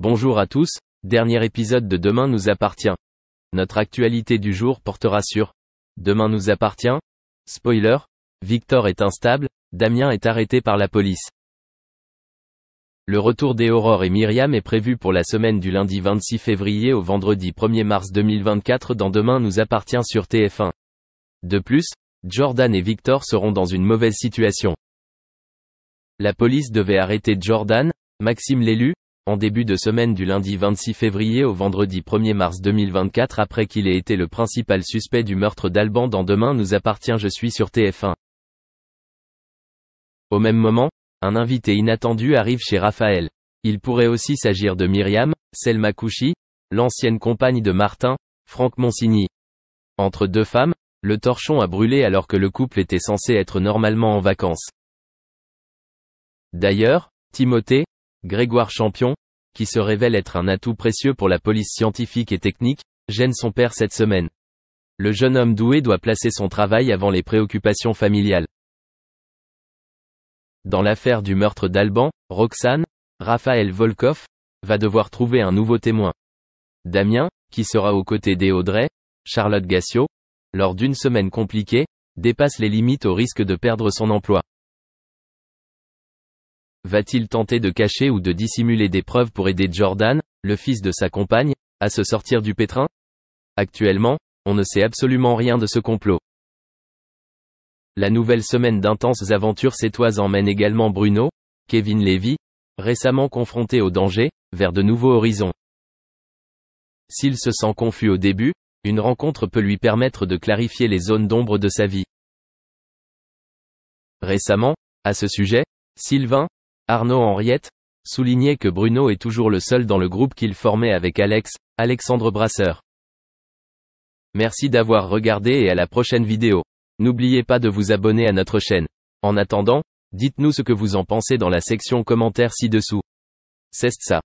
Bonjour à tous, dernier épisode de Demain nous appartient. Notre actualité du jour portera sur Demain nous appartient. Spoiler, Victor est instable, Damien est arrêté par la police. Le retour d'Aurore et Myriam est prévu pour la semaine du lundi 26 février au vendredi 1er mars 2024 dans Demain nous appartient sur TF1. De plus, Jordan et Victor seront dans une mauvaise situation. La police devait arrêter Jordan, Maxime l'élu, en début de semaine du lundi 26 février au vendredi 1er mars 2024 après qu'il ait été le principal suspect du meurtre d'Alban dans Demain nous appartient je suis sur TF1. Au même moment, un invité inattendu arrive chez Raphaël. Il pourrait aussi s'agir de Myriam, Selma Kouchi, l'ancienne compagne de Martin, Franck Monsigny. Entre deux femmes, le torchon a brûlé alors que le couple était censé être normalement en vacances. D'ailleurs, Timothée, Grégoire Champion, qui se révèle être un atout précieux pour la police scientifique et technique, gêne son père cette semaine. Le jeune homme doué doit placer son travail avant les préoccupations familiales. Dans l'affaire du meurtre d'Alban, Roxane, Raphaël Volkoff, va devoir trouver un nouveau témoin. Damien, qui sera aux côtés d'Audrey, Charlotte Gassiot, lors d'une semaine compliquée, dépasse les limites au risque de perdre son emploi. Va-t-il tenter de cacher ou de dissimuler des preuves pour aider Jordan, le fils de sa compagne, à se sortir du pétrin? Actuellement, on ne sait absolument rien de ce complot. La nouvelle semaine d'intenses aventures sétoises emmène également Bruno, Kevin Levy, récemment confronté au danger, vers de nouveaux horizons. S'il se sent confus au début, une rencontre peut lui permettre de clarifier les zones d'ombre de sa vie. Récemment, à ce sujet, Sylvain, Arnaud Henriette, soulignait que Bruno est toujours le seul dans le groupe qu'il formait avec Alexandre Brasseur. Merci d'avoir regardé et à la prochaine vidéo. N'oubliez pas de vous abonner à notre chaîne. En attendant, dites-nous ce que vous en pensez dans la section commentaires ci-dessous. C'est ça.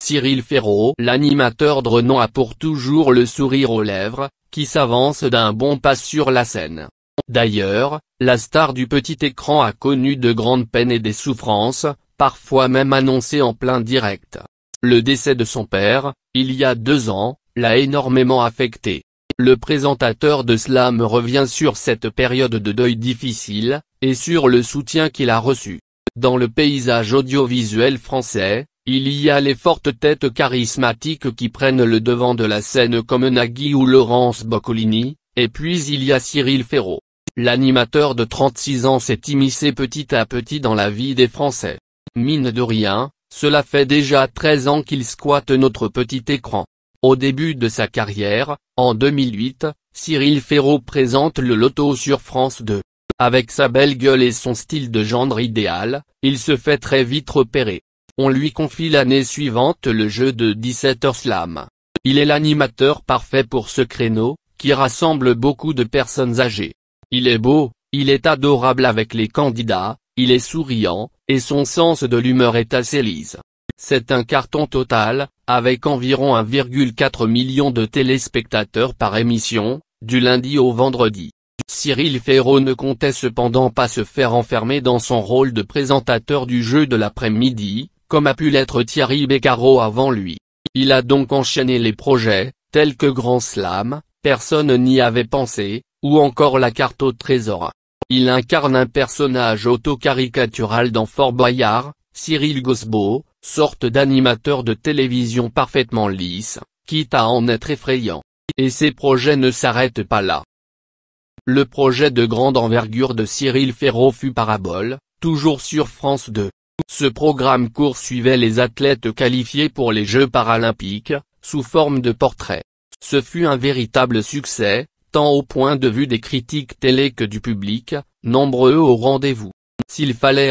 Cyril Ferraud, l'animateur de renom a pour toujours le sourire aux lèvres, qui s'avance d'un bon pas sur la scène. D'ailleurs, la star du petit écran a connu de grandes peines et des souffrances, parfois même annoncées en plein direct. Le décès de son père, il y a 2 ans, l'a énormément affecté. Le présentateur de Slam revient sur cette période de deuil difficile, et sur le soutien qu'il a reçu. Dans le paysage audiovisuel français, il y a les fortes têtes charismatiques qui prennent le devant de la scène comme Nagui ou Laurence Boccolini, et puis il y a Cyril Ferraud. L'animateur de 36 ans s'est immiscé petit à petit dans la vie des Français. Mine de rien, cela fait déjà 13 ans qu'il squatte notre petit écran. Au début de sa carrière, en 2008, Cyril Ferraud présente le Loto sur France 2. Avec sa belle gueule et son style de gendre idéal, il se fait très vite repérer. On lui confie l'année suivante le jeu de 17h Slam. Il est l'animateur parfait pour ce créneau, qui rassemble beaucoup de personnes âgées. Il est beau, il est adorable avec les candidats, il est souriant, et son sens de l'humeur est assez lisse. C'est un carton total, avec environ 1,4 million de téléspectateurs par émission, du lundi au vendredi. Cyril Ferraud ne comptait cependant pas se faire enfermer dans son rôle de présentateur du jeu de l'après-midi, comme a pu l'être Thierry Beccaro avant lui. Il a donc enchaîné les projets, tels que Grand Slam, personne n'y avait pensé, ou encore la carte au trésor. Il incarne un personnage autocaricatural dans Fort Boyard, Cyril Gosbeau, sorte d'animateur de télévision parfaitement lisse, quitte à en être effrayant. Et ses projets ne s'arrêtent pas là. Le projet de grande envergure de Cyril Ferraud fut Parabole, toujours sur France 2. Ce programme court suivait les athlètes qualifiés pour les Jeux paralympiques, sous forme de portraits. Ce fut un véritable succès, tant au point de vue des critiques télé que du public, nombreux au rendez-vous. S'il fallait